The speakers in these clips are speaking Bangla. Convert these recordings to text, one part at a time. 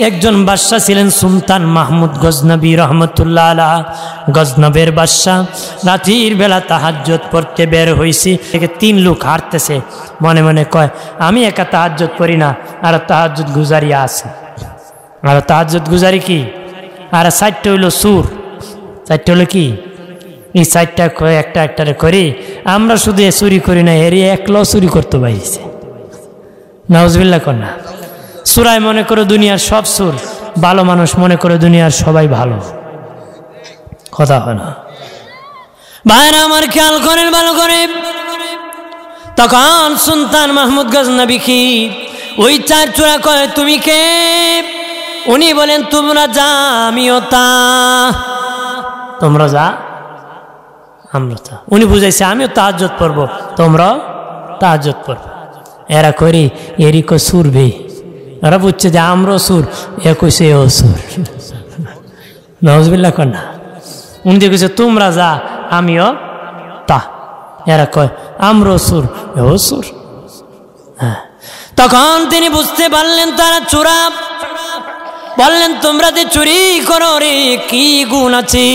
একজন বাদশাহ ছিলেন সুলতান মাহমুদ গজনবী রহমতুল্লাহ আলাহ। গজনবের বাদশাহ রাতের বেলা তাহাজ্জুদ পড়তে বের হয়েছি, 3 লোক হাঁটতেছে, মনে মনে কয় আমি একা তাহাজ্জুদ পড়ি না, আর তাহাজ্জুদ গুজারি আছে। আর তাহাজ্জুদ গুজারি কি? আর 4টা হইল সুর। 4টা হলো কি? এই 4টা একটা একটারে করি। আমরা শুধু চুরি করি না, এর একলাও চুরি করতে পারিছে। নাউজুবিল্লাহ কন্যা। সুরায় মনে করো দুনিয়ার সব সুর, ভালো মানুষ মনে করে দুনিয়ার সবাই ভালো। কথা হয় না ভাইরা আমার, খেয়াল করেন ভালো করে। তখন সুলতান মাহমুদ গজনবী কি ওই 4 চূড়া কয় তুমি কে? উনি বলেন তোমরা যা আমিও তা। তোমরা যা আমরা তা। উনি বুঝাইছে আমিও তাহাজ্জুদ পড়বো, তোমরাও তাহাজ্জুদ পড়বো। এরা করি এরই কো সুরবে, এরা বুঝছে যে আমরাও সুর, এ কইছে এও সুর। নাউজুবিল্লাহ কন্যা। উনি দেখেছে তোমরা যা আমিও তা। এরা কয় আমরাও সুর, এও সুর। হ্যাঁ, তখন তিনি বুঝতে পারলেন তারা চোরা। বললেন তোমরা যে চুরি করো রে, কি গুণ আছে?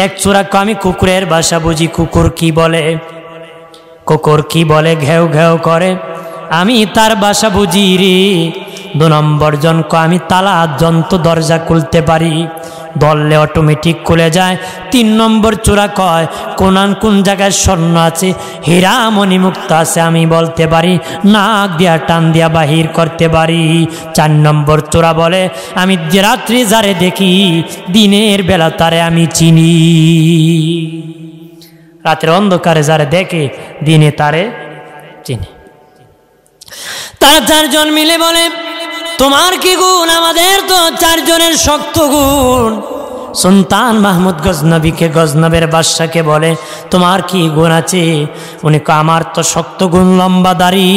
এক চোরা আমি কুকুরের ভাষা বুঝি। কুকুর কি বলে? কুকুর কি বলে? ঘেউ ঘেউ করে। আমি তার ভাষা বুঝি রে। 2 নম্বর জন আমি তালা যন্ত্র দরজা খুলতে পারি, ধরলে অটোমেটিক খুলে যায়। 3 নম্বর চোরা কয় কোন জায়গায় স্বর্ণ আছে, হীরা মণিমুক্ত আছে আমি বলতে পারি, নাক দিয়া টান দিয়া বাহির করতে পারি। 4 নম্বর চোরা বলে আমি রাত্রি যারে দেখি, দিনের বেলা তারে আমি চিনি। রাতের অন্ধকারে যারে দেখে, দিনে তারে চিনি। তারা 4 জন মিলে বলে তোমার কি গুণ? আমাদের তো 4 জনের শক্ত গুণ। সুলতান মাহমুদ গজনবীকে, গজনবের বাদশাকে বলে তোমার কি গুণ আছে? উনি আমার তো শক্ত গুণ, লম্বা দাড়ি,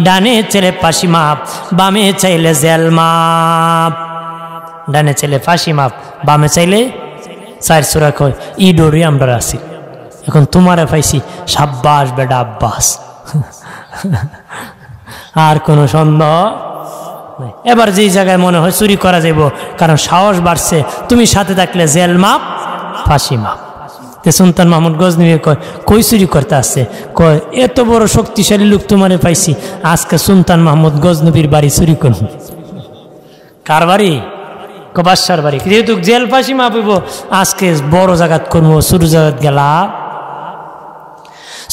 ডানে ছেলে ফাঁসি মাপ, বামে চাইলে জেল মাপ। ডানে ছেলে ফাঁসি মাপ, বামে চাইলে 4 চূড়া কয় ইডোরি আমরা আছি। এখন তোমারে পাইছি, সাব্বাস বেডা আব্বাস। আর কোনো সন্দেহ নাই। এবার যেই জায়গায় মনে হয় চুরি করা যাইব, কারণ সাহস বাড়ছে, তুমি সাথে থাকলে জেল মাপ, ফাঁসি মাপ। সুলতান মাহমুদ গজনবী কয় কই চুরি করতে আসছে? কয় এত বড় শক্তিশালী লোক তোমারে পাইছি, আজকে সুলতান মাহমুদ গজনবীর বাড়ি চুরি করব। কার বাড়ি? বাদশার বাড়ি। যেহেতু জেল ফাঁসি মাপিব, আজকে বড় জায়গাত করবো, ছোট জায়গাত গেলা।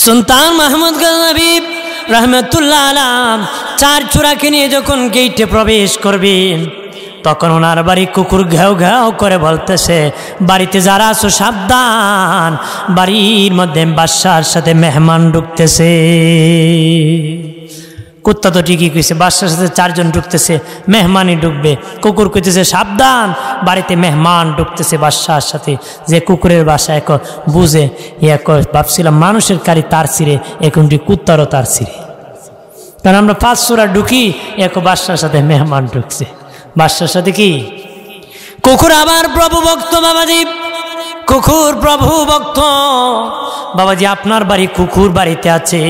সুলতান মাহমুদ গজনবী রহমতুল্লাহ আলাহ 4 চূড়াকে নিয়ে যখন গেইটে প্রবেশ করবেন, তখন ওনার বাড়ি কুকুর ঘেউ ঘেউ করে বলতেছে বাড়িতে যারা আছো সাবধান, বাড়ির মধ্যে বাদশার সাথে মেহমান ঢুকতেছে। কুত্তা তো ঠিকই কইছে, বাদশার সাথে 4 জন ঢুকতেছে, মেহমানই ঢুকবে। কুকুর কইতেছে সাবধান, বাড়িতে মেহমান ঢুকতেছে বাদশার সাথে। যে কুকুরের বাসা এক বুঝে, ভাবছিলাম মানুষের কারি তার ছিঁড়ে, এখনটি কুত্তারও তার ছিঁড়ে। কারণ আমরা 5 চূড়া ঢুকি, এক বাদশার সাথে মেহমান ঢুকছে। বাদশার সাথে কি? কুকুর আবার প্রভু ভক্ত বাবাজি, কুকুর প্রভু ভক্ত বাবাজি। আপনার বাড়ি কুকুর বাড়িতে আছে,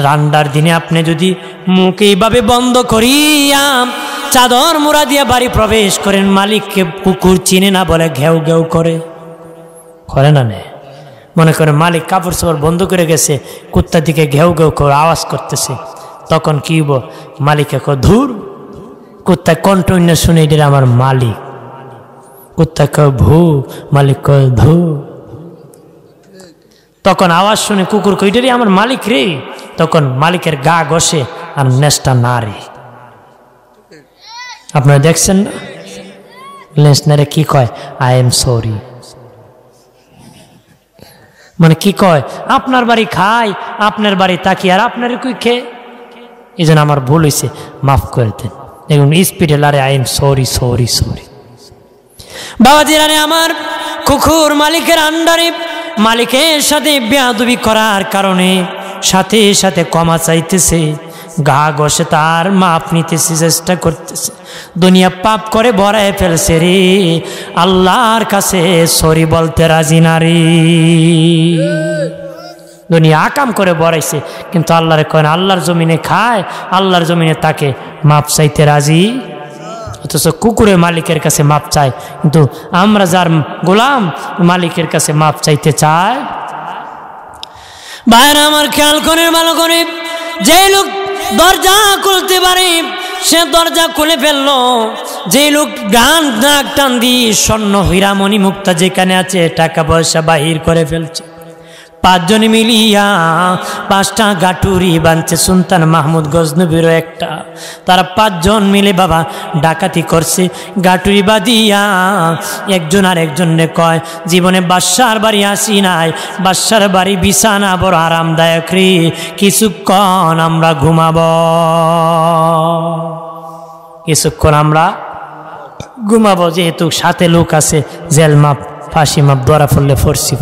রান্নার দিনে আপনি যদি মুখ এইভাবে বন্ধ করিয়া চাদর মুড়া দিয়ে বাড়ি প্রবেশ করেন, মালিককে কুকুর চিনে না বলে ঘেউ ঘেউ করে না? নে মনে করে মালিক কাপড় চোপড় বন্ধ করে গেছে, কুত্তার দিকে ঘেউ ঘেউ করে আওয়াজ করতেছে, তখন কি হবো? মালিকে কয় ধুর, কুত্তায় কণ্ঠন্য শুনে এটা আমার মালিক। কুত্তা কয় ভু, মালিক কয় ধু। তখন আওয়াজ শুনে কুকুর কয় এটারই আমার মালিক রে। তখন মালিকের গা ঘষে আর নেশটা নাড়ে। আপনারা দেখছেন না? লেন্সনারে কি কয়? I am sorry. মানে কি কয়? আপনার বাড়ি খাই, আপনার বাড়ি তাকি, আর আপনার কই খেয়ে, এই জন্য আমার ভুল হয়েছে, মাফ করে দেন। দেখুন স্পিডে লারে I am sorry sorry sorry. বাবাজিরারে আমার, কুকুর মালিকের আন্ডারে, মালিকের সাথে বেয়াদবি করার কারণে সাথে সাথে ক্ষমা চাইতেছে, গা ঘষে তার মাপ নিতেছে, চেষ্টা করতেছে। দুনিয়া পাপ করে ভরায় ফেলছে রে, আল্লাহর কাছে সরি বলতে রাজি না রে। দুনিয়া আকাম করে বড়াইছে, কিন্তু আল্লাহরে কয় না। আল্লাহর জমিনে খায়, আল্লাহর জমিনে তাকে মাপ চাইতে রাজি অথচ কুকুরে মালিকের কাছে মাপ চায়, কিন্তু আমরা যার গোলাম মালিকের কাছে মাপ চাইতে চায়। ভাইরা আমার খেয়াল করে ভালো করে, যে লোক দরজা খুলতে পারে সে দরজা খুলে ফেললো, যে লোক গান নাক টান দিয়ে স্বর্ণ হীরামণি মুক্তা যেখানে আছে টাকা পয়সা বাহির করে ফেলছে। 5 জন মিলিয়া 5টা গাটুরি বানছে সুলতান মাহমুদ গজনবীরও একটা। তারা 5 জন মিলে বাবা ডাকাতি করছে। গাটুরি বাদিয়া একজন আর একজনে কয়, জীবনে বাদশার বাড়ি আসি নাই, বাদশার বাড়ি বিছানা বড় আরামদায়ক রে, কিছুক্ষণ আমরা ঘুমাবো, কিছুক্ষণ আমরা ঘুমাবো, যেহেতু সাথে লোক আছে, জেল মাপ ফাঁসি মাপ ধরা পড়লে ফরসি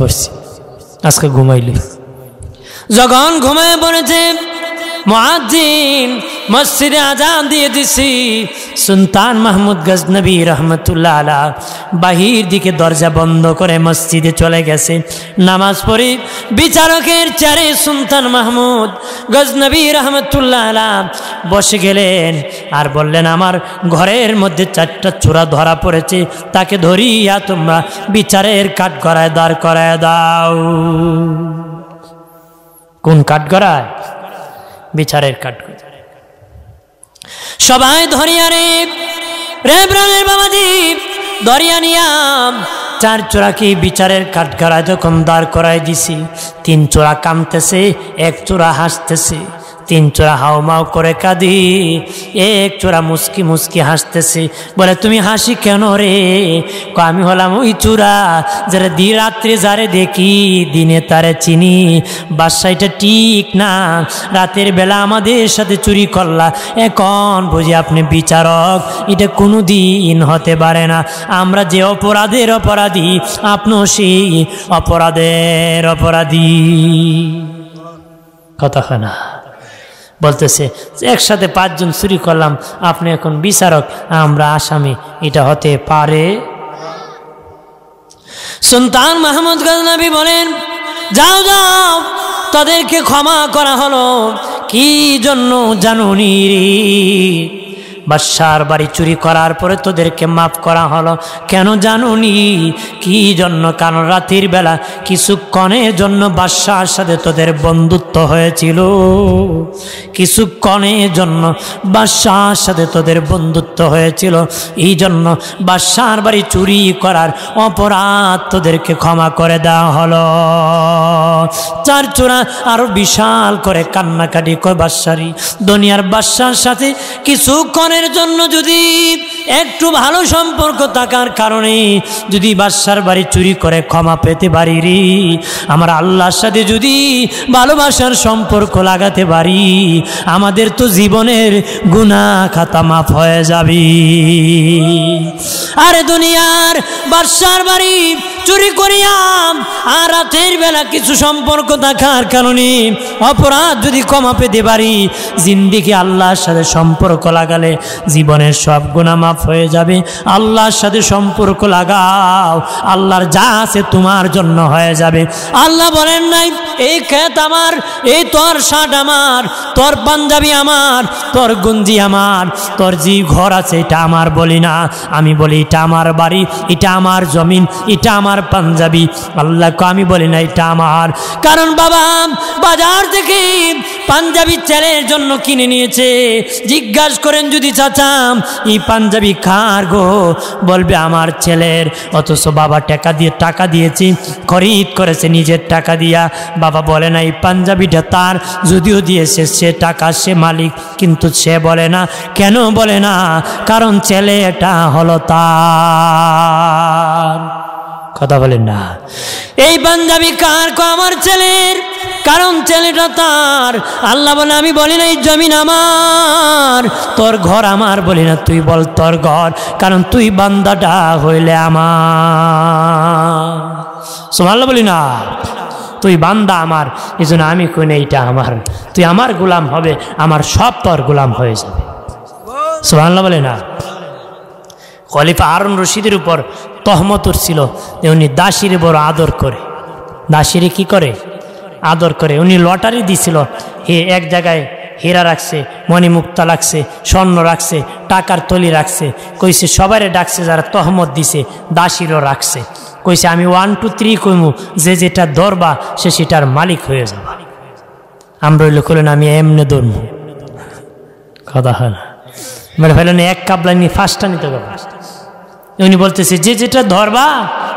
আজকে ঘুমাইলি। যখন ঘুমায় পড়েছে মুয়াজ্জিন মসজিদে আজান দিয়ে দিছি, সুলতান মাহমুদ গজনবী রহমতুল্লাহ আলাইহি বাহির দিকে দরজা বন্ধ করে মসজিদে চলে গেছে। নামাজ পড়ে বিচারকের চেয়ারে সুলতান মাহমুদ গজনবী রহমতুল্লাহ আলাইহি বসে গেলেন আর বললেন, আমার ঘরের মধ্যে 4টা চোরা ধরা পড়েছে, তাকে ধরিয়া তোমরা বিচারের কাঠগড়ায় দাঁড় করায় দাও। কোন কাঠগড়ায়? বিচারের কাঠগড়ায়। সবাই ধরিয়া রে প্রাণের বাবাজি ধরিয়া নিয়াম 4 চোরাকে বিচারের কাঠগড়ায় যখন দাঁড় করাই দিছি, 3 চোরা কামতেছে, 1 চোরা হাসতেছে। 3 চোরা হাওমাও করে কাঁদি, 1 চোরা মুস্কি মুস্কি হাসতেছে। বলে, তুমি হাসি কেন রে? আমি হলাম ওই চোরা যারা রাত্রে যারে দেখি দিনে তারে চিনি। বাসাইটা ঠিক না, রাতের বেলা আমাদের সাথে চুরি করলা, এখন বুঝি আপনি বিচারক। এটা কোনো দিন হতে পারে না। আমরা যে অপরাধের অপরাধী, আপনিও সেই অপরাধের অপরাধী। কথা হয় না? বলতেছে একসাথে 5 জন চুরি করলাম, আপনি এখন বিচারক, আমরা আসামি, এটা হতে পারে? সুলতান মাহমুদ গজনবী বলেন, যাও যাও, তাদেরকে ক্ষমা করা হলো। কি জন্য জানুনি রে? বাদশার বাড়ি চুরি করার পরে তোদেরকে মাফ করা হলো, কেন জানুনি? কি জন্য? কারণ রাতের বেলা কিছুক্ষণের জন্য বাদশার সাথে তোদের বন্ধুত্ব হয়েছিল, কিছুক্ষণের জন্য বাদশার সাথে তোদের বন্ধুত্ব হয়েছিল, এই জন্য বাদশার বাড়ি চুরি করার অপরাধ তোদেরকে ক্ষমা করে দেওয়া হলো। 4 চোরা আরো বিশাল করে কান্নাকাটি করে বাদশারি দুনিয়ার বাদশার সাথে কিছুক্ষণ জন্য যদি একটু ভালো সম্পর্ক থাকার কারণে যদি বাদশার বাড়ি চুরি করে ক্ষমা পেতে পারি রে, আমার আল্লাহর সাথে যদি ভালোবাসার সম্পর্ক লাগাতে পারি, আমাদের তো জীবনের গুনাহ খাতা মাফ হয়ে যাবে। আরে দুনিয়ার বাদশার বাড়ি চুরি করিয়াম আর রাতের বেলা কিছু সম্পর্ক থাকার কারণে অপরাধ যদি ক্ষমা পেতে পারি, জিন্দেগি আল্লাহর সাথে সম্পর্ক লাগালে জীবনের সব গুনাহ মাফ হয়ে যাবে। আল্লাহর সাথে সম্পর্ক লাগাও, আল্লাহর যা আছে তোমার জন্য হয়ে যাবে। আল্লাহ বলেন নাই, এই ক্ষেত আমার, এই তোর শার্ট আমার, তোর পাঞ্জাবি আমার, তোর গঞ্জি আমার, তোর যে ঘর আছে এটা আমার বলি না, আমি বলি এটা আমার বাড়ি, এটা আমার জমিন, এটা আমার পাঞ্জাবি। আল্লাহকে আমি বলি না এটা আমার। কারণ বাবা বাজার থেকে পাঞ্জাবি ছেলের জন্য কিনে নিয়েছে, জিজ্ঞাসা করেন যদি চাচা এই পাঞ্জাবি কার গো, বলবে আমার ছেলের। অথচ বাবা টাকা দিয়েছি, খরিদ করেছে নিজের টাকা দিয়া। বাবা বলে না এই পাঞ্জাবিটা তার, যদিও দিয়েছে সে টাকা, সে মালিক, কিন্তু সে বলে না। কেন বলে না? কারণ ছেলেটা হলো তার। কথা বলেন না। এই পাঞ্জাবি কার? আমার ছেলের, কারণ ছেলেটা তার। আল্লাহ বলে আমি বলি না এই জমিন আমার, তোর ঘর আমার বলি না, তুই বল তোর ঘর, কারণ তুই বান্দাটা হইলে আমার। সুবহানাল্লাহ বলি না, তুই বান্দা আমার, এই জন্য আমি কই না এইটা আমার, তুই আমার গোলাম হবে, আমার সব তোর গোলাম হয়ে যাবে। সুবহানাল্লাহ বলে না। খলিফা হারুন রশিদের উপর তহমত ছিল, উনি দাসীরে বড় আদর করে। দাসীরে কি করে? আদর করে। উনি লটারি দিছিল, এক জায়গায় হীরা রাখছে, মণিমুক্তা রাখছে, স্বর্ণ রাখছে, টাকার তলি রাখছে। কইছে সবারে ডাকছে যারা তহমত দিছে, দাসীরও রাখছে। কইছে আমি 1 2 3 কইমু, যে যেটা ধরবা সে সেটার মালিক হয়ে যাবা। আমরা হইলে করলেন আমি এমনি ধরবো, কথা হয় না। মানে ফেলেন এক কাবলা নিয়ে ফার্স্টটা নিতে পারবো। উনি বলতেছে যে যেটা ধরবা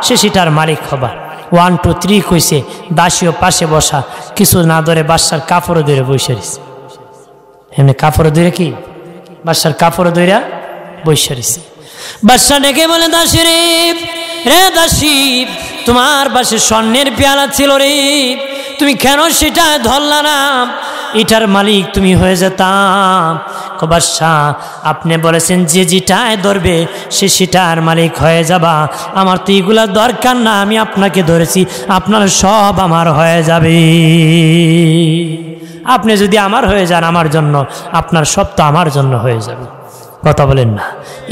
সে সেটার মালিক হবা। 1 2 3 কইছে, দাসীও পাশে বসা, কিছু না ধরে বাদশার কাপড়ও ধরে বসে রয়েছে। এমনি কাপড় ধরে কি বাদশার কাপড় ধরে বসে রয়েছে। বাদশা ডেকে বলে দাসী রে, রে দাসী, তোমার পাশে স্বর্ণের পেয়ালা ছিল রে, তুমি কেন সেটা ধরলা না? এটার মালিক তুমি হয়ে যেতাম। বাদশাহ আপনি বলেছেন যে যেটায় ধরবে সে সেটার মালিক হয়ে যাবা, আমার তো এগুলা দরকার না, আমি আপনাকে ধরেছি, আপনার সব আমার হয়ে যাবে। আপনি যদি আমার হয়ে যান আমার জন্য, আপনার সব তো আমার জন্য হয়ে যাবে। কথা বলেন না?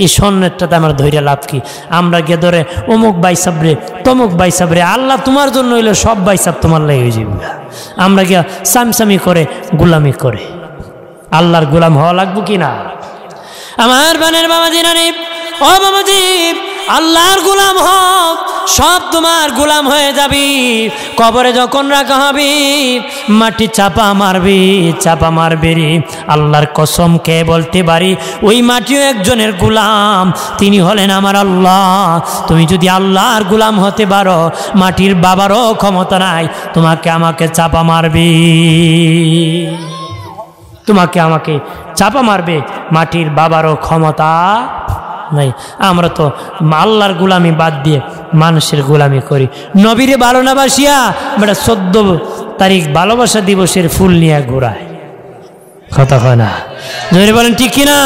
এই স্বর্ণেরটাতে আমার ধৈর্য লাভ কি? আমরা গিয়ে ধরে অমুক বাইসাবরে তমুক বাইসাবরে, আল্লাহ তোমার জন্য হইলে সব বাইসাব তোমার লেগে হয়ে যাবে। আমরা গিয়া সামসামি করে গোলামি করে আল্লাহর গোলাম হওয়া লাগবো কি না? আমার বানের বাবাজি নানি, ও বাবাজি, আল্লাহর গোলাম হোক, সব তোমার গোলাম হয়ে যাবি। কবরে যখন রাখা হবে মাটি চাপা মারবি, চাপা মারবি রে। আল্লাহর কসম কে বলতে পারি ওই মাটিও একজনের গোলাম, তিনি হলেন আমার আল্লাহ। তুমি যদি আল্লাহর গোলাম হতে পারো, মাটির বাবারও ক্ষমতা নাই তোমাকে আমাকে চাপা মারবি, তোমাকে আমাকে চাপা মারবে, মাটির বাবারও ক্ষমতা নাই। আমরা তো আল্লাহর গোলামি বাদ দিয়ে মানুষের গোলামি করি। নবীরে ভালো না বাসিয়া বেটা 14 তারিখ ভালোবাসা দিবসের ফুল নিয়ে ঘোরায়, কথা হয় না? যদি বলেন ঠিক কিনা?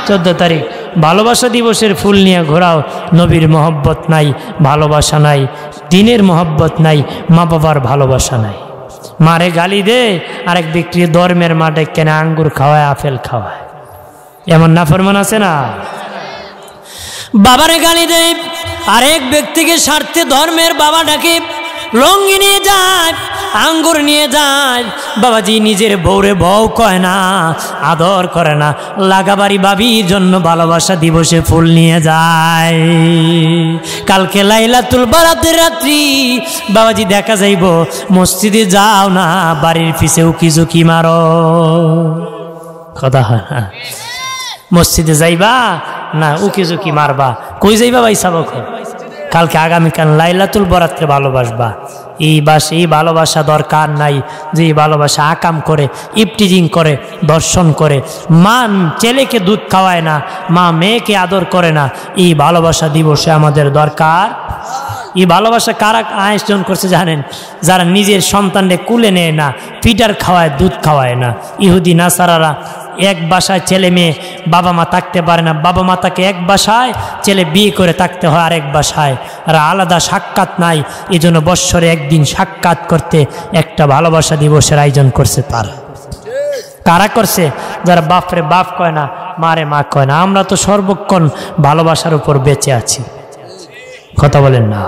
14 তারিখ ভালোবাসা দিবসের ফুল নিয়ে ঘোরাও, নবীর মহব্বত নাই, ভালোবাসা নাই, দিনের মহব্বত নাই, মা বাবার ভালোবাসা নাই। মারে গালি দে, আরেক ব্যক্তি ধর্মের মাঠে কেন আঙ্গুর খাওয়ায়, আপেল খাওয়ায়, এমন নাফরমান আছে না? বাবারে গালি দেয়, আরেক ব্যক্তিকে স্বার্থে ধর্মের বাবাটাকে লঙ্গি নিয়ে যায়, আঙ্গুর নিয়ে যায়। বাবাজি নিজের বউরে বউ কয় না, আদর করে না, লাগাবাড়ি বাবির জন্য ভালোবাসা দিবসে ফুল নিয়ে যায়। কালকে লাইলাতুল বারাতের রাত্রি বাবাজি দেখা যাইব, মসজিদে যাও না, বাড়ির পিছে উকি ঝুঁকি মারো, কথা হয় না? মসজিদে যাইবা না উকি ঝুঁকি মারবা, কই যাইবা ভাই সাবক? কালকে আগামীকাল লাইলাতুল বরাত্রে ভালোবাসবা। এই ভালোবাসা দরকার নাই যে এই ভালোবাসা আকাম করে, ইফটিজিং করে, দর্শন করে, মা ছেলেকে দুধ খাওয়ায় না, মা মেয়েকে আদর করে না। এই ভালোবাসা দিবসে আমাদের দরকার। এই ভালোবাসা কারা আয়োজন করছে জানেন? যারা নিজের সন্তানকে কুলে নেয় না, ফিডার খাওয়ায়, দুধ খাওয়ায় না। ইহুদি নাসারারা এক বাসায় ছেলে মেয়ে বাবা মা থাকতে পারে না, বাবা মা তাকে এক বাসায়, ছেলে বিয়ে করে থাকতে হয় আরেক বাসায়, আর আলাদা সাক্ষাৎ নাই। এই জন্য বৎসরে একদিন সাক্ষাৎ করতে একটা ভালোবাসা দিবসের আয়োজন করছে। তারা কারা করছে? যারা বাপরে বাপ কয় না, মারে মা কয় না। আমরা তো সর্বক্ষণ ভালোবাসার উপর বেঁচে আছি, কথা বলেন না?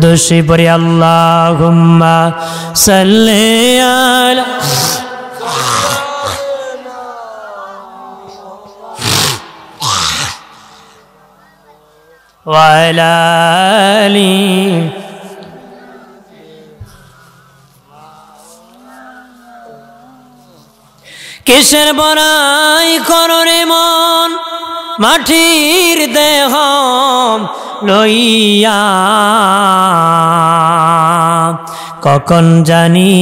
দোষী পরে আল্লাহুম্মা সাল্লি আলা ওয়ালা আলি। কিসের বড়াই কররে মন, মাটির দেহ লইয়া, কখন জানি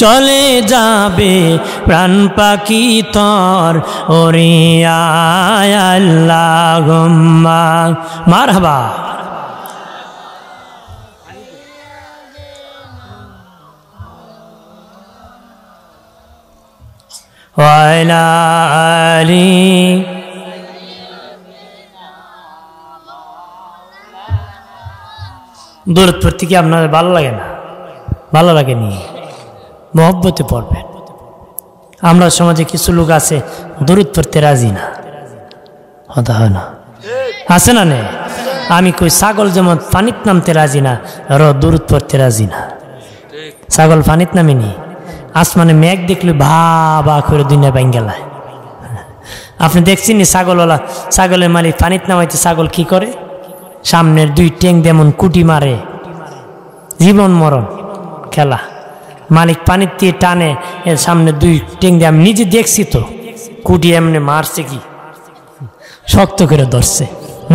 চলে যাবে প্রাণ পাখি তর ওরিয়া। আল্লাহুম্মা মারহাবা। ওয়ালা আলি। দূরত পড়তে কি আপনার ভালো লাগে না? ভালো লাগেনি? মহব্বতে পড়বেন। আমরা সমাজে কিছু লোক আছে দূরত পড়তে রাজি না, কথা হয় না? আছে না? নে আমি কই ছাগল যেমন পানিত নামতে রাজি না, দূরত পড়তে রাজি না। ছাগল পানিত নামেনি, আসমানে মেঘ দেখলে ভা ভা করে দুনিয়া ব্যাঙ্গেলায়। আপনি দেখছেন ছাগলওয়ালা, ছাগলের মালিক পানিত নামাইতে ছাগল কি করে? সামনের দুই ট্যাং যেমন কুটি মারে, জীবন মরণ খেলা। মালিক পানির দিয়ে টানে, এর সামনে দুই ট্যাং দিয়ে আমি নিজে দেখছি তো, কুটি এমনি মারছে কি শক্ত করে ধরছে।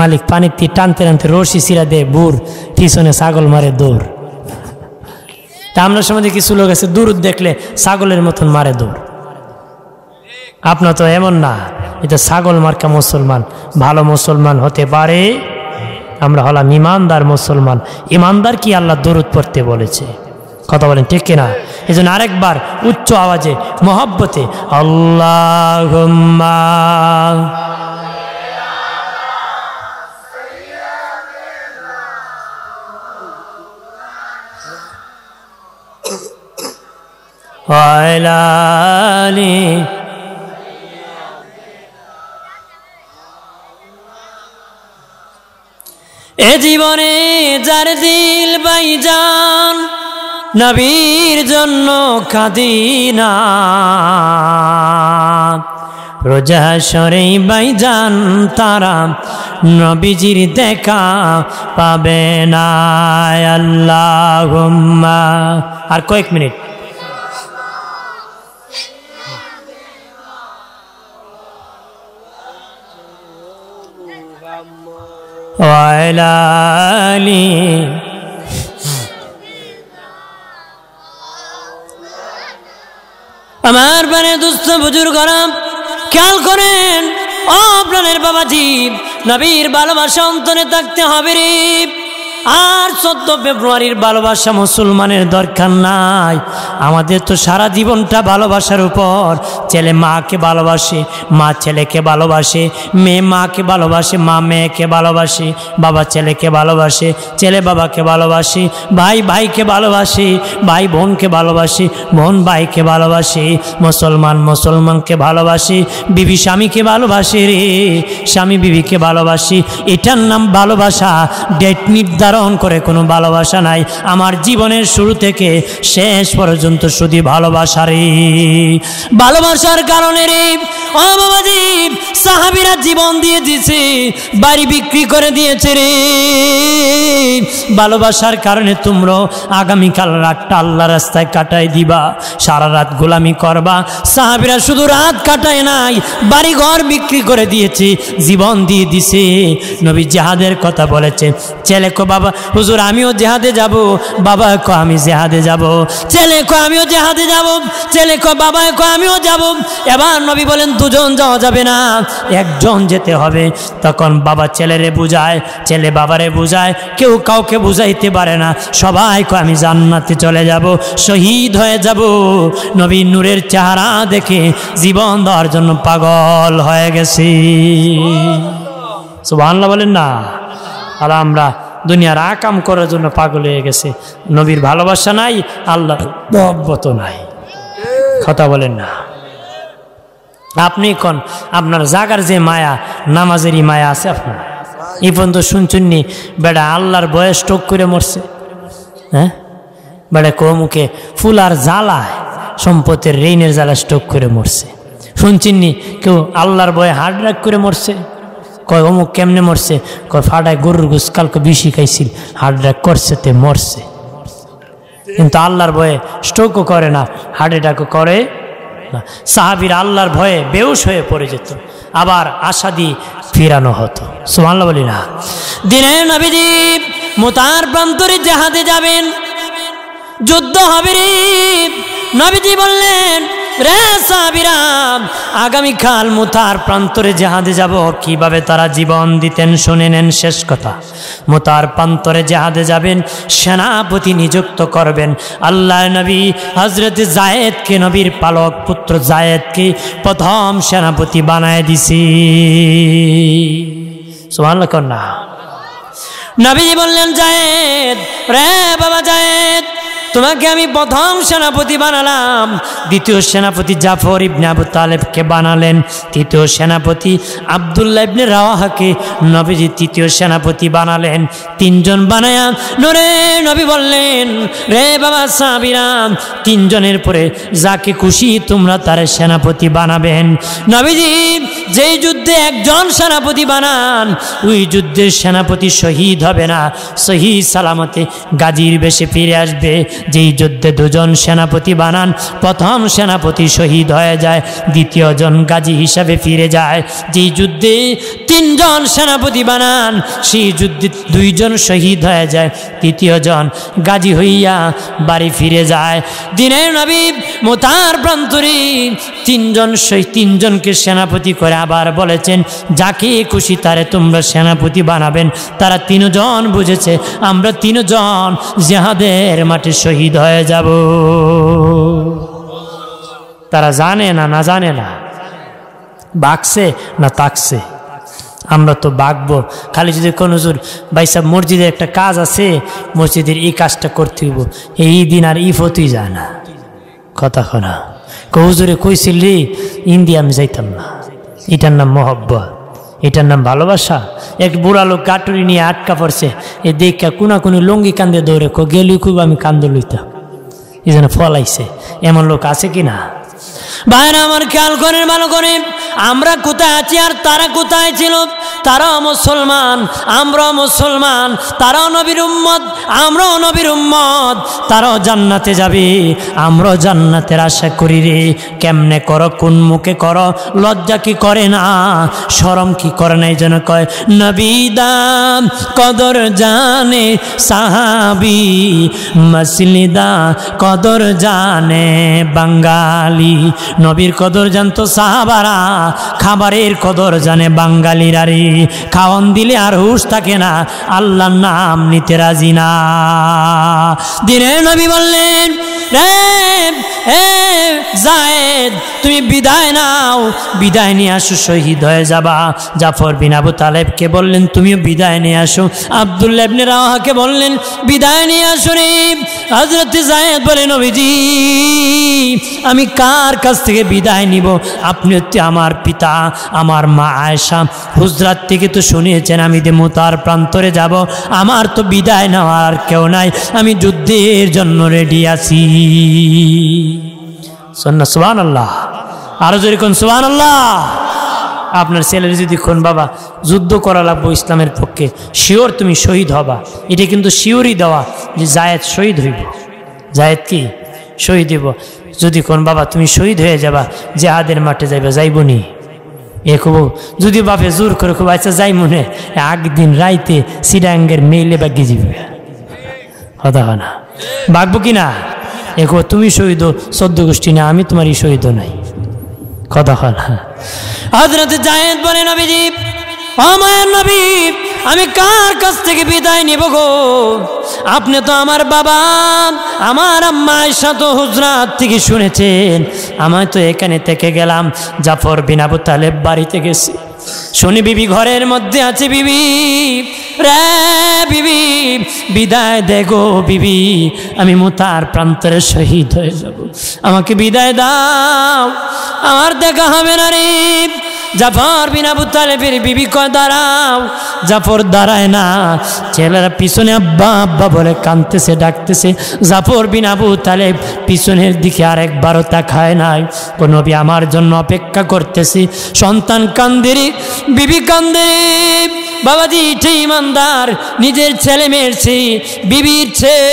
মালিক পানির দিয়ে টানতে টানতে রশি সিরা দেয় বুর, পিছনে ছাগল মারে দৌড়। তা আমরা সমাজে কিছু লোক আছে দূর দেখলে ছাগলের মতন মারে দৌড়। আপনার তো এমন না, এটা ছাগল মার্কা মুসলমান। ভালো মুসলমান হতে পারে, আমরা হলাম ইমানদার মুসলমান। ইমানদার কি আল্লাহ দরুদ পড়তে বলেছে, কথা বলেন ঠিক কিনা? এই জন্য আরেকবার উচ্চ আওয়াজে মহব্বতে আল্লাহুম্মা ওয়ালা আলি এ জীবনে যার দিল বাইজান নবীর জন্য কাঁদি না, রোজা সরেই বাইজান তারা নবীজির দেখা পাবে না। আল্লাহুম্মা, আর কয়েক মিনিট। ওয়ালা আলি আমার বানে দুস্থ বুজুর্গরা খেয়াল করেন, ও প্রাণের বাবাজি, নবীর ভালোবাসা অন্তরে থাকতে হবে রে। আর 14 ফেব্রুয়ারির ভালোবাসা মুসলমানের দরকার নাই। আমাদের তো সারা জীবনটা ভালোবাসার উপর। ছেলে মাকে ভালোবাসে, মা ছেলেকে ভালোবাসে, মেয়ে মাকে ভালোবাসে, মা মেয়েকে ভালোবাসে, বাবা ছেলেকে ভালোবাসে, ছেলে বাবাকে ভালোবাসে, ভাই ভাইকে ভালোবাসে, ভাই বোনকে ভালোবাসে, বোন ভাইকে ভালোবাসে, মুসলমান মুসলমানকে ভালোবাসে, বিবি স্বামীকে ভালোবাসে রে, স্বামী বিবিকে ভালোবাসে। এটার নাম ভালোবাসা। ডেট নির্ধারণ করে কোনো ভালোবাসা নাই। আমার জীবনের শুরু থেকে শেষ পর্যন্ত শুধু ভালোবাসা রে। ভালোবাসার কারণে রে ও বাবাজি, সাহাবীরা জীবন দিয়ে দিয়েছে, বাড়ি বিক্রি করে দিয়েছে রে। ভালোবাসার কারণে তোমরা আগামীকাল রাতটা আল্লাহ রাস্তায় কাটাই দিবা, সারা রাত গোলামি করবা। সাহাবীরা শুধু রাত কাটায় নাই, বাড়ি ঘর বিক্রি করে দিয়েছে, জীবন দিয়ে দিছে। নবী জিহাদের কথা বলেছে। ছেলে কো বাবা হুজুর আমিও জিহাদে যাব, বাবা কো আমি জিহাদে যাব, ছেলে কো আমিও জিহাদে যাব, ছেলে কো বাবা কো আমিও যাব। এবার নবী বলেন দুজন যাওয়া যাবে না, একজন যেতে হবে। তখন বাবা ছেলেরে বুঝায়, ছেলে বাবারে বুঝায়, কেউ কাউকে বুঝাইতে পারে না। সবাই কো আমি জান্নাতে চলে যাব, শহীদ হয়ে যাব। নবী নূরের চেহারা দেখে জীবন দেওয়ার জন্য পাগল হয়ে গেছি। সুবহানাল্লাহ বলেন না? আর আমরা দুনিয়ার আকাম করার জন্য পাগল হয়ে গেছে। নবীর ভালোবাসা নাই, আল্লাহর মহব্বত নাই, কথা বলেন না? আপনি কোন আপনার জাগার যে মায়া, নামাজেরই মায়া আছে আপনার? এই পর্যন্ত শুনছুননি বেড়া আল্লাহর বয়স স্ট্রোক করে মরছে? হ্যাঁ, বেড়া কৌমুখে ফুলার জ্বালায়, সম্পদের ঋণের জ্বালা স্ট্রোক করে মরছে? শুনছেননি কেউ আল্লাহর বয়ে হার্ট অ্যাটাক করে মরছে? কয় অমুক কেমনে মরছে? কয় ফাটায় গরুর গোস কালকে বেশি খাইছিল, হার্ট অ্যাটাক করছে তে মরছে। কিন্তু আল্লাহর ভয়ে স্ট্রোকও করে না, হার্ট অ্যাটাকও করে না। সাহাবীরা আল্লাহর ভয়ে বেহুশ হয়ে পড়ে যেত, আবার আশা দিয়ে ফিরানো হতো। সুবহানাল্লাহ বলি না? দিনের নবীজি মুতার প্রান্তরে জিহাদে যাবেন, যুদ্ধ হবে রে। নবীজি বললেন, রে সাহাবীরা, আগামীকাল মুতার প্রান্তরে জিহাদে যাব। কিভাবে তারা জীবন দিতেন শুনে নেন। শেষ কথা, মুতার প্রান্তরে জিহাদে যাবেন, সেনাপতি নিযুক্ত করবেন। আল্লাহ নবী হযরত যায়েদকে, নবীর পালক পুত্র যায়েদকে প্রথম সেনাপতি বানায় দিছি। সুবহানাল্লাহ কন্যা। নবী বললেন, যায়েদ রে বাবা যায়েদ, তোমাকে আমি প্রথম সেনাপতি বানালাম, দ্বিতীয় সেনাপতি জাফর ইবনে আবু তালেবকে বানালেন, তৃতীয় সেনাপতি আব্দুল্লাহ ইবনে রাওয়াহাকে নবীজি তৃতীয় সেনাপতি বানালেন। তিনজন বানায়া নূরে নবী বললেন, রে বাবা সাহাবীরা, তিনজনের পরে যাকে খুশি তোমরা তার সেনাপতি বানাবেন। নবীজি যেই যুদ্ধে একজন সেনাপতি বানান, ওই যুদ্ধের সেনাপতি শহীদ হবে না, সহি সালামতে গাজীর বেশে ফিরে আসবে। যেই যুদ্ধে দুজন সেনাপতি বানান, প্রথম সেনাপতি শহীদ হয়ে যায়, দ্বিতীয় জন গাজী হিসাবে ফিরে যায়। যেই যুদ্ধে তিনজন সেনাপতি বানান, সেই যুদ্ধে দুইজন শহীদ হয়ে যায়, তৃতীয় জন গাজী হইয়া বাড়ি ফিরে যায়। দিনের নবী মুতার প্রান্তরে তিনজনকে সেনাপতি করে আবার বলেছেন, যাকে খুশি তারে তোমরা সেনাপতি বানাবেন। তারা তিনজন বুঝেছে আমরা তিনজন জিহাদের মাঠে শহীদ হয়ে যাব। তারা জানে না, না জানে না, বাকছে না তাকছে। আমরা তো বাকবো খালি যদি কোনো জোর ভাই সাহেব মসজিদের একটা কাজ আছে, মসজিদের এই কাজটা করতে হইব, এই দিন আর ইফতই যায় না, কথা খনা কৌজুরে কইছিলি ইন্ডিয়া আমি যাইতাম না। এটার নাম মহব্বত, এটার নাম ভালোবাসা। এক বুড়া লোক গাটুরি নিয়ে আটকা পড়ছে, এ দেখা কোনাকুনি লঙ্গি কান্দে দৌড়ে গেলি খুব আমি কান্দ লইতাম, এই জন্য ফলাইছে। এমন লোক আছে কি না? ভাইরা আমার খেয়াল করেন ভালো করে, আমরা কোথায় আছি আর তারা কোথায় ছিল? তারাও মুসলমান, আমরাও মুসলমান, তারাও নবীর উম্মত, আমরাও নবীর উম্মত। তারাও জান্নাতে যাবে, আমরাও জান্নাতের আশা করি রে। কেমনে করো, কোন মুখে করো, লজ্জা কি করে না, শরম কি করে না? এই জন্য কয় নবী দাম কদর জানে সাহাবি, মসলিদা কদর জানে বাঙালি। নবীর কদর জানতো সাহাবারা, খাবারের কদর জানে বাঙালিরা রে। খাওয়ান দিলে আর হুশ থাকে না, আল্লাহর নাম নিতে রাজি না। দিনের নবী বললেন, রে যায়েদ তুমি বিদায় নাও, বিদায় নিয়ে আসো, শহীদ হয়ে যাবা। জাফর বিন আবু তালেবকে বললেন তুমিও বিদায় নিয়ে আসো। আব্দুল্লাহ ইবনে রাওয়াহাকে বললেন বিদায় নিয়ে আসো রে। হযরত যায়েদ বলেন, নবীজি আমি কার কাছ থেকে বিদায় নিব? আপনি হচ্ছে আমার পিতা, আমার মা আয়েশা হুজরাত থেকে তো শুনিয়েছেন আমি যে মুতার প্রান্তরে যাব, আমার তো বিদায় নেওয়ার কেউ নাই, আমি যুদ্ধের জন্য রেডি আছি। সুবহানাল্লাহ, আরো জোরে কোন সুবহানাল্লাহ। আপনার ছেলের যদি কোন বাবা যুদ্ধ করা লাগবো ইসলামের পক্ষে, শিওর তুমি শহীদ হবা, এটা কিন্তু শিওরই দেওয়া যে জায়েদ শহীদ হইব। জায়েদ কি শহীদ হইব। যদি কোন বাবা তুমি শহীদ হয়ে যাবা, জিহাদের মাঠে যাইবা, যাইব নি? এ খুব যদি বাপে জোর করে খুব আচ্ছা যাই মনে, একদিন রাইতে সিডাঙ্গের মেইলে বাগিয়ে যাবে, কথা হয় না, বাগবো কি না? এ তুমি শহীদ 14 গোষ্ঠী না, আমি তোমারই শহীদ নাই, কথা হয় না। হযরত যায়েদ বলে, নবীজি ও মায়ের নবী, আমি কার কাছ থেকে বিদায় নিব গো? আপনি তো আমার বাবা, আমার আম্মা আয়েশা তো হুজরাত থেকে শুনেছেন, আমি তো এখানে থেকে গেলাম। জাফর বিন আবু তালেব বাড়িতে গেছে, শুনি বিবি ঘরের মধ্যে আছে। বিবি রে বিবি, বিদায় দে গো বিবি, আমি মুতার প্রান্তরে শহীদ হয়ে যাব, আমাকে বিদায় দাও, আমার দেখা হবে না রে। জাফর বিন আবু তালেবের বিবি কয় দাঁড়াও। জাফর দাঁড়ায় না, ছেলেরা পিছনে আব্বা আব্বা বলে কাঁদতেছে, ডাকতেছে। জাফর বিন আবু তালেব পিছনের দিকে আরেকবারও তাকায় নাই। ও নবী আমার জন্য অপেক্ষা করতেছি। সন্তান কান্দেরি, বিবি কান্দেরি। বাবাজি এটা ইমানদার, নিজের ছেলে মেয়ের চেয়ে, বিবির চেয়ে,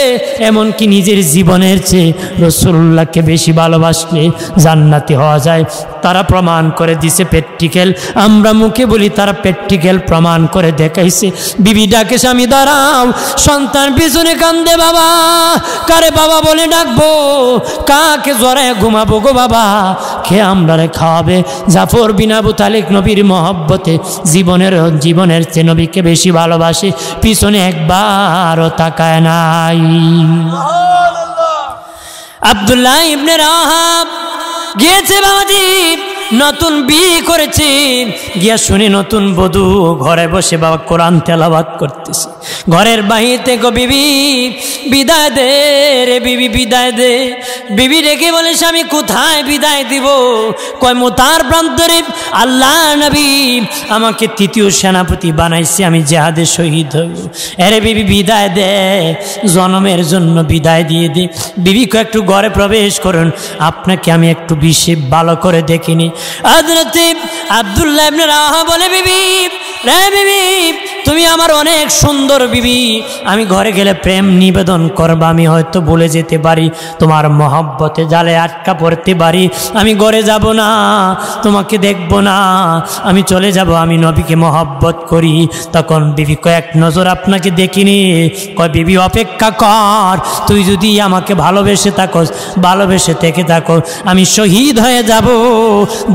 এমনকি নিজের জীবনের চেয়ে রাসূলুল্লাহকে বেশি ভালোবাসলে জান্নাতি হওয়া যায়। তারা প্রমাণ করে দিছে প্র্যাকটিক্যাল, আমরা মুখে বলি, তারা প্র্যাকটিক্যাল প্রমাণ করে দেখাইছে। বিবি ডাকে স্বামী দাঁড়াও, সন্তান পিছনে কান্দে, বাবা কারে বাবা বলে ডাকবো, কাকে জড়ায় ঘুমাবো গো বাবা, খেয়ে আমরা খাওয়াবে? জাফর বিন আবু তালেব নবীর মহব্বতে জীবনের চেয়ে নবীকে বেশি ভালোবাসে, পিছনে একবারও তাকায় নাই। আব্দুল্লাহ ইবনে রাওয়াহা গিয়েছে বাবাজি নতুন বিয়ে করেছে, গিয়া শুনি নতুন বধূ ঘরে বসে বাবা কোরআন তেলাওয়াত করতেছে। ঘরের বাহির থেকে বিবি বিদায় দে রে, বিবি বিদায় দে। বিবি ডেকে বলে স্বামী কোথায় বিদায় দিব? কয় মুতার প্রান্তরে আল্লাহ নবী আমাকে তৃতীয় সেনাপতি বানাইছে, আমি জিহাদে শহীদ হব। আরে বিবি বিদায় দে, জন্মের জন্য বিদায় দিয়ে দে। বিবি কয় একটু ঘরে প্রবেশ করুন, আপনাকে আমি একটু বেশি ভালো করে দেখিনি। হযরতে আব্দুল্লাহ ইবনে রাওয়াহা বলে বিবি রে বিবি তুমি আমার অনেক সুন্দর বিবি, আমি ঘরে গেলে প্রেম নিবেদন করবা, আমি হয়তো ভুলে যেতে পারি, তোমার মহব্বতে জালে আটকা পড়তে পারি, আমি ঘরে যাব না, তোমাকে দেখব না, আমি চলে যাব, আমি নবীকে মহব্বত করি। তখন বিবি কয়েক নজর আপনাকে দেখিনি। কয় বিবি অপেক্ষা কর, তুই যদি আমাকে ভালোবেসে থাকো, ভালোবেসে থেকে থাকো, আমি শহীদ হয়ে যাব,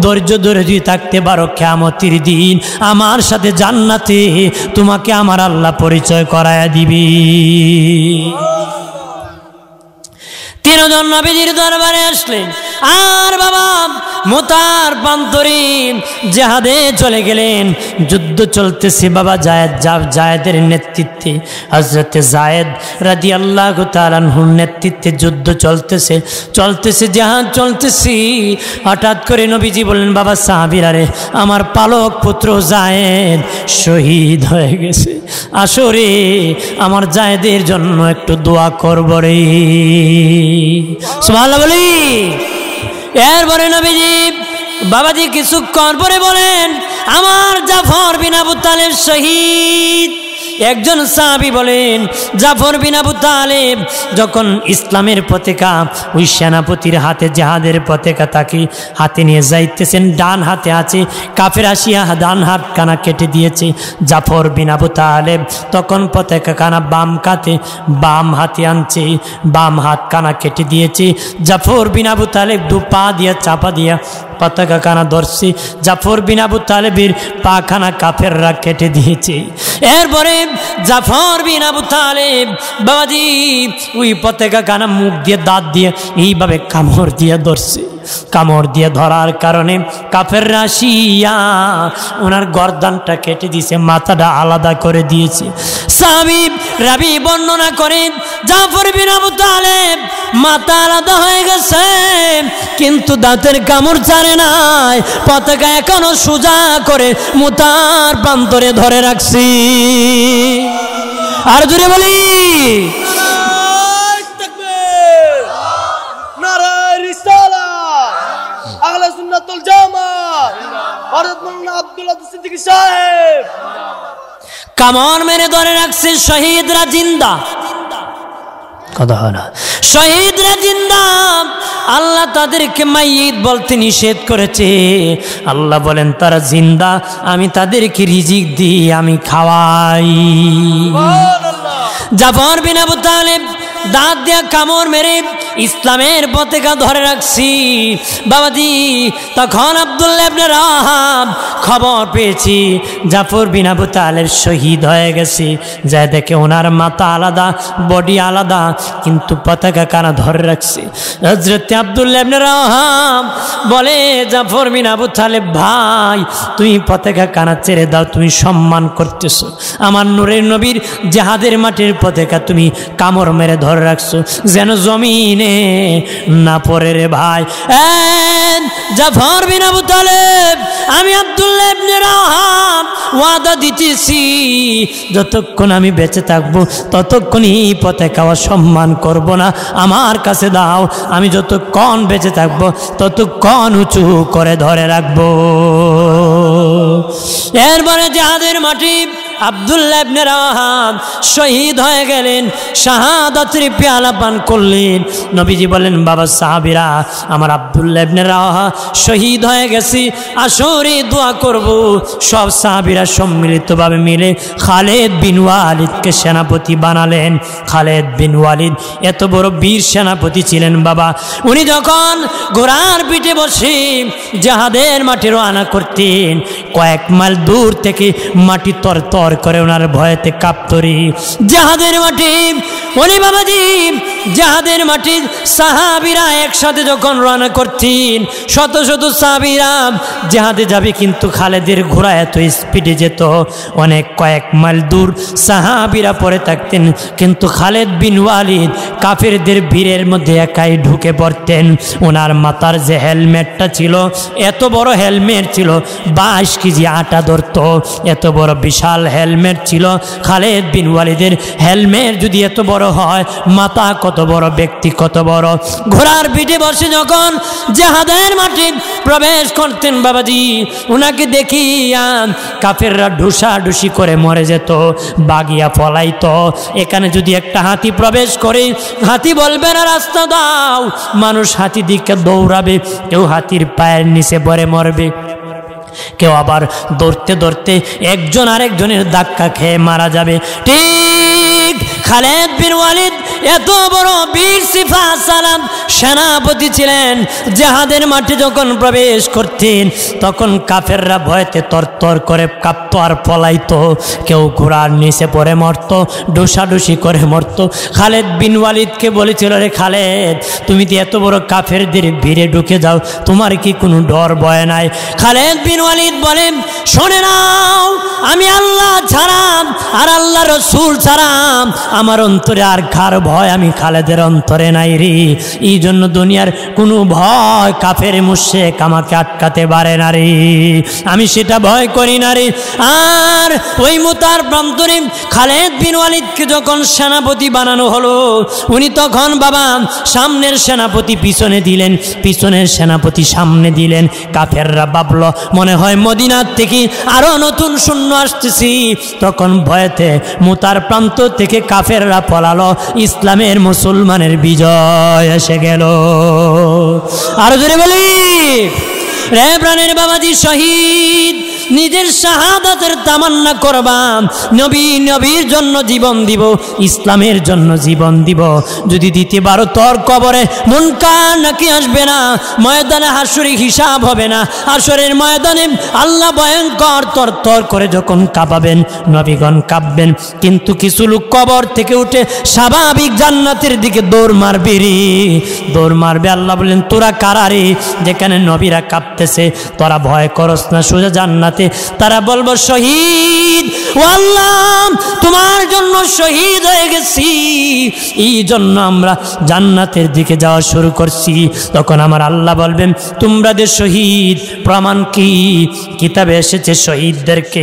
ধৈর্য ধরে যদি থাকতে পারো কিয়ামতের দিন আমার সাথে জান্নাতে তোমাকে আমার আল্লাহ পরিচয় করায়া দিবি। তিনজন নবীজির দরবারে আসলেন, আর বাবা মুতার প্রান্তরে জিহাদে চলে গেলেন। যুদ্ধ চলতেছে বাবা জায়েদের নেতৃত্বে, হযরতে জায়েদ রাদিয়াল্লাহু তাআলা আনহুর নেতৃত্বে যুদ্ধ চলতেছে জিহাদ চলতেছে। হঠাৎ করে নবীজি বললেন, বাবা সাহাবীরা রে, আমার পালক পুত্র জায়েদ শহীদ হয়ে গেছে, আসো রে আমার জায়েদের জন্য একটু দোয়া করব রে। সুবহানাল্লাহ বলি। এরপরে নবীজি বাবাজি কিছুক্ষণ পরে বলেন, আমার জাফর বিন আবু তালেব শহীদ। একজন সাহাবী বলেন, জাফর বিন আবু তালেব যখন ইসলামের পতাকা ওই সেনাপতির হাতে জিহাদের পতাকা তাকে হাতে নিয়ে যাইতেছেন, ডান হাতে আছে, কাফের আসিয়া ডান হাত কানা কেটে দিয়েছে। জাফর বিন আবু তালেব তখন পতাকা কানা বাম হাতে আনছে, বাম হাত কানা কেটে দিয়েছে। জাফর বিন আবু তালেব দু পা দিয়া চাপা দিয়া পতাকা কানা ধরছে। জাফর বিন আবু তালেবের পা খানা কাফেররা কেটে দিয়েছে। এরপরে জাফর বিন আবু তালেব বাবাজি ওই পতাকা কানা মুখ দিয়ে দাঁত দিয়ে এইভাবে কামড় দিয়ে ধরছে। কামড় দিয়ে ধরার কারণে কাফেররা আসিয়া ওনার গর্দানটা কেটে দিয়েছে, মাথাটা আলাদা করে দিয়েছে। সাহাবী রাবি বর্ণনা করেন, জাফর বিন আবু তালেব মাথা আলাদা হয়ে গেছে কিন্তু দাঁতের কামড় ছাড়ে নাই, পতাকা এখনো সোজা করে মুতার প্রান্তরে ধরে রাখছি। আর জোরে বলি কামড় মেরে ধরে রাখছে। শহীদরা জিন্দা, কথা হয় না, শহীদরা জিন্দা। আল্লাহ তাদেরকে মাইয়িত বলতে নিষেধ করেছে। আল্লাহ বলেন তারা জিন্দা, আমি তাদেরকে রিজিক দিই, আমি খাওয়াই। জাফর বিন আবু তালেব দাঁত দিয়া কামড় মেরে ইসলামের পতাকা ধরে রাখছি বাবাজি। তখন আব্দুল্লাহ ইবনে রাওয়াহা খবর পেয়েছি জাফর বিন আবু তালেব শহীদ হয়ে গেছে। যায় দেখে ওনার মাথা আলাদা, বডি আলাদা, কিন্তু পতাকা কানা ধরে রাখছে। হযরত আব্দুল্লাহ ইবনে রাওয়াহা বলে, জাফর বিন আবু তালেব ভাই, তুমি পতাকা কানা ছেড়ে দাও, তুমি সম্মান করতেছো আমার নূরের নবীর জিহাদের মাটির পতাকা, তুমি কামড় মেরে ধরে রাখছো যেন জমিনে না পড়ে রে ভাই। জাফর বিন আবু তালেব, আমি আব্দুল্লাহ ইবনে রাওয়াহা ওয়াদা দিতেছি যতক্ষণ আমি বেঁচে থাকবো ততক্ষণই পতাকা সম্মান করব না, আমার কাছে দাও, আমি যতক্ষণ বেঁচে থাকবো ততক্ষণ উঁচু করে ধরে রাখবো। এরপরে জিহাদের মাটি আব্দুল্লাহ ইবনে রাওয়াহা শহীদ হয়ে গেলেন, শাহাদাতের পেয়ালা পান করলেন। নবীজি বলেন, বাবা সাহাবীরা, আমার আব্দুল্লাহ ইবনে রাওয়াহা শহীদ হয়ে গেছে, আসরে দোয়া করব। সব সাহাবীরা সম্মিলিতভাবে মিলে খালেদ বিন ওয়ালিদকে সেনাপতি বানালেন। খালেদ বিন ওয়ালিদ এত বড় বীর সেনাপতি ছিলেন বাবা। উনি যখন ঘোড়ার পিঠে বসে জিহাদের মাঠে রওনা করতেন, কয়েক মাইল দূর থেকে মাটি তরতর করে ওনার ভয়েতে কাঁপতরি। জিহাদের মাঠে উনি বাবাজি জিহাদের মাটির সাহাবীরা একসাথে যখন রওনা করতেন, শত শত সাহাবীরা জিহাদে যাবে, কিন্তু খালেদের ঘোড়া এত স্পিডে যেত, অনেক কয়েক মাইল দূর সাহাবীরা পড়ে থাকতেন, কিন্তু খালেদ বিন ওয়ালিদ কাফেরদের ভিড়ের মধ্যে একাই ঢুকে পড়তেন। ওনার মাথার যে হেলমেটটা ছিল, এত বড় হেলমেট ছিল, 22 কেজি আটা ধরত, এত বড় বিশাল হেলমেট ছিল। খালেদ বিন ওয়ালিদের হেলমেট যদি এত বড় হয়, মাথা কত বড়, ব্যক্তি কত বড়। ঘোড়ার পিঠে বসে যখন জিহাদের মাঠে প্রবেশ করতেন বাবাজি, ওনাকে দেখিয়া কাফেররা ঢুসাঢুসি করে মরে যেত, বাগিয়া ফলাইতো। এখানে যদি একটা হাতি প্রবেশ করে, হাতি বলবে না রাস্তা দাও, মানুষ হাতি দিকে দৌড়াবে, কেউ হাতির পায়ের নিচে পড়ে মরবে, কেউ আবার দৌড়তে দৌড়তে একজন আরেকজনের ধাক্কা খেয়ে মারা যাবে। ঠিক খালেদ বিন ওয়ালিদ এত বড় বীর সিফা সালাম সেনাপতি ছিলেন। জিহাদের মাঠে যখন প্রবেশ করতেন, তখন কাফেররা ভয়তে তরতর করে কাঁপত আর পলাইতো, কেউ ঘোড়ার নিচে পড়ে মরত, ডুসাডুসি করে মরত। খালেদ বিন ওয়ালিদকে বলেছিল, রে খালেদ, তুমি তো এত বড় কাফেরদের ভিড়ে ঢুকে যাও, তোমার কি কোনো ডর ভয় নাই? খালেদ বিন ওয়ালিদ বলেন, শোনে নাও, আমি আল্লাহ ছাড়া আর আল্লাহ রসুল ছাড়া আমার অন্তরে আর কার ভয় আমি খালেদের অন্তরে নাই রে। এই জন্য দুনিয়ার কোনো ভয় কাফের মুশরিক আমাকে আটকাতে পারে না রে, আমি সেটা ভয় করি না রে। আর ওই মুতার প্রান্তরে খালেদ বিন ওয়ালিদকে যখন সেনাপতি বানানো হলো, উনি তখন বাবা সামনের সেনাপতি পিছনে দিলেন, পিছনের সেনাপতি সামনে দিলেন। কাফেররা ভাবলো মনে হয় মদিনার থেকে আরো নতুন সৈন্য আসতেছি, তখন ভয়েতে মুতার প্রান্ত থেকে কাফেররা পলালো, ইসলামের মুসলমানের বিজয় এসে গেল। আরো জোরে বলি, রে প্রাণের বাবাজি শহীদ, নিজের শাহাদাতের তামান্না করবাম, নবীর জন্য জীবন দিব, ইসলামের জন্য জীবন দিব। যদি দিতে পারো তোর কবরে মুনকার নাকি আসবে না, ময়দানে হাসুরি হিসাব হবে না, হাসরের ময়দানে আল্লাহ ভয়ঙ্কর তর তর করে যখন কাঁপাবেন, নবীগণ কাঁপবেন, কিন্তু কিছু লোক কবর থেকে উঠে স্বাভাবিক জান্নাতের দিকে দৌড় মারবে রে, দৌড় মারবে। আল্লাহ বললেন, তোরা কারা রে, যেখানে নবীরা কাঁপতেছে তোরা ভয় করস না, সোজা জান্নাত। তারা বলবো, শহীদ, ও আল্লাহ তোমার জন্য শহীদ হয়ে গেছি, এই জন্য আমরা জান্নাতের দিকে যাওয়া শুরু করছি। তখন আমার আল্লাহ বলবেন, তোমরা যে শহীদ, প্রমাণ কি? কিতাবে এসেছে শহীদদেরকে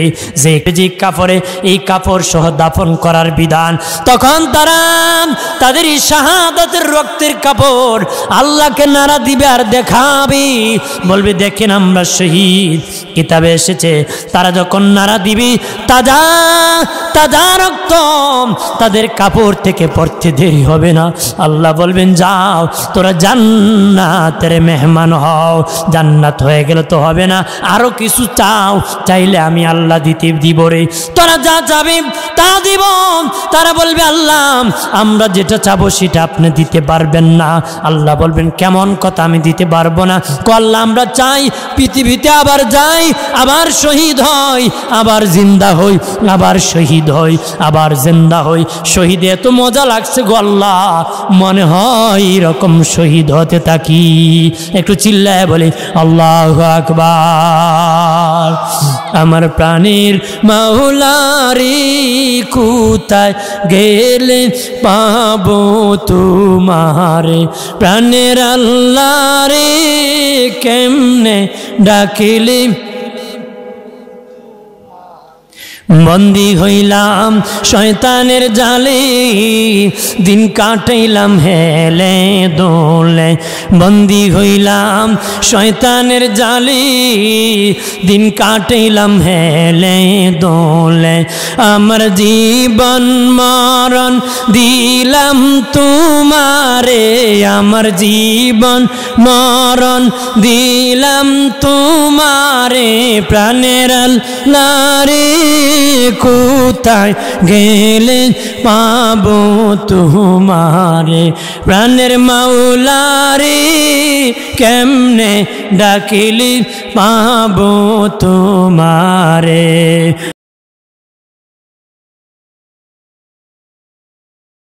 যে কাপড়ে এই কাপড় সহ দাফন করার বিধান। তখন তারা তাদের এই শাহাদাতের রক্তের কাপড় আল্লাহকে নাড়া দিবে আর দেখাবে, বলবে দেখেন আমরা শহীদ। কিতাবে এসেছে তারা যখন নাড়া দিবি, তাজা তাজা রক্ত তাদের কাপড় থেকে পড়তে দেরি হবে না। আল্লাহ বলবেন, যাও তোরা জান্নাতের মেহমান হও। জান্নাত হয়ে গেল তো হবে না, আরো কিছু চাও, চাইলে আমি আল্লাহ দিতে দিব রে। তোরা যা চাবি তা দিব। তারা বলবে, আল্লাহ আমরা যেটা চাবো সেটা আপনি দিতে পারবেন না। আল্লাহ বলবেন, কেমন কথা আমি দিতে পারবো না? আল্লাহ আমরা চাই পৃথিবীতে আবার যাই, আবার শহীদ হই, আবার জিন্দা হই, আবার শহীদ হই, আবার জিন্দা হই। শহীদে এত মজা লাগছে গো আল্লাহ, মনে হয় এরকম শহীদ হতে থাকি। একটু চিল্লায় বলি আল্লাহু আকবার। আমার প্রাণের মাওলা রে, কোথায় গেলে পাবো তোমারে? প্রাণের আল্লাহ রে, কেমনে ডাকিলে? বন্দী হইলাম শয়তানের জালে, দিন কাটাইলাম হেলে দোলে। বন্দী হইলাম শয়তানের জালে, দিন কাটাইলাম হেলে দোলে। আমার জীবন মরণ দিলাম তোমারে, আমার জীবন মরণ দিলাম তোমারে। প্রাণের আল্লাহ রে, কোথায় গেলে পাবো তোমারে? প্রাণের মাওলা রে, কেমনে ডাকিলি পাবো তোমারে?